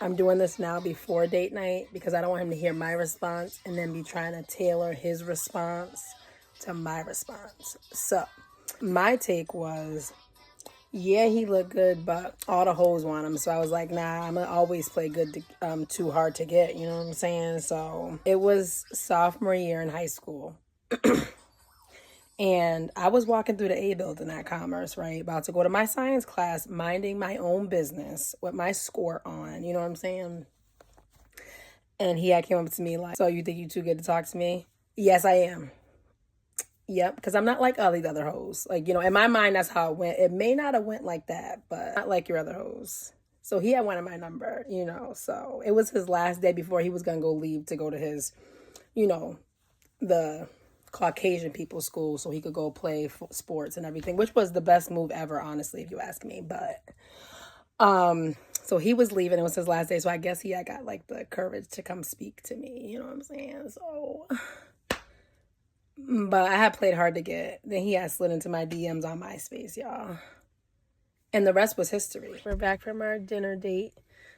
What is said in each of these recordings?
I'm doing this now before date night because I don't want him to hear my response and then be trying to tailor his response to my response. So, my take was, yeah, he looked good, but all the hoes want him. So I was like, nah, I'm gonna always play good to, too hard to get. You know what I'm saying? So it was sophomore year in high school. And I was walking through the A building at Commerce, right? About to go to my science class, minding my own business with my score on. You know what I'm saying? And he had came up to me like, so you think you too good to talk to me? Yes, I am. Yep, because I'm not like all these other hoes. Like, in my mind, that's how it went. It may not have went like that, but not like your other hoes. So he had wanted my number. So it was his last day before he was going to go leave to go to his, you know, the Caucasian people's school so he could go play sports and everything, which was the best move ever, honestly, if you ask me. But so he was leaving. It was his last day, so I guess he had got like the courage to come speak to me. You know what I'm saying? So, but I had played hard to get. Then he had slid into my DMs on MySpace, y'all, and the rest was history. We're back from our dinner date,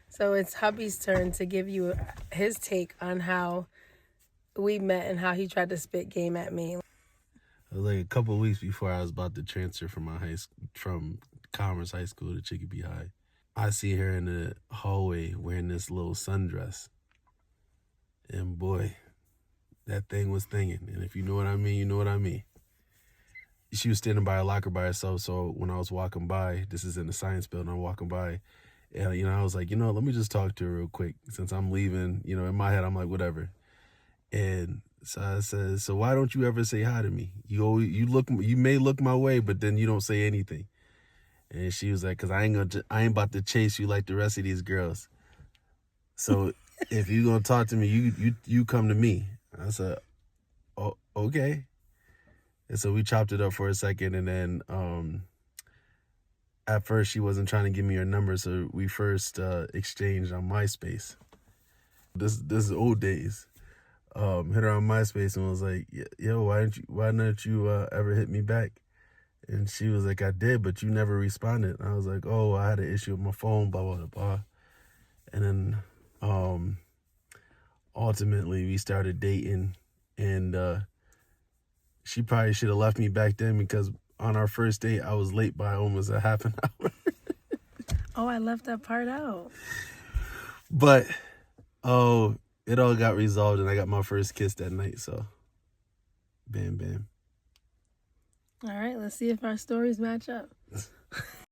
so it's hubby's turn to give you his take on how we met and how he tried to spit game at me. It was like a couple of weeks before I was about to transfer from from Commerce High School to Chicopee High. I see her in the hallway wearing this little sundress. And boy, that thing was thinging. And if you know what I mean, you know what I mean. She was standing by a locker by herself. So when I was walking by, this is in the science building, I'm walking by, and, I was like, let me just talk to her real quick since I'm leaving. In my head, I'm like, whatever. And so I said, so why don't you ever say hi to me? You may look my way, but then you don't say anything. And she was like, cause I ain't about to chase you like the rest of these girls. So if you gonna talk to me, you come to me. I said, oh, okay. And so we chopped it up for a second, and then at first she wasn't trying to give me her number, so we first exchanged on MySpace. This is old days. Hit her on MySpace and was like, yo, why don't you ever hit me back? And she was like, I did, but you never responded. And I was like, oh, I had an issue with my phone, blah, blah, blah. And then ultimately we started dating, and she probably should have left me back then because on our first date, I was late by almost a half an hour. Oh, I left that part out. But, it all got resolved and I got my first kiss that night, so bam, bam. All right, let's see if our stories match up.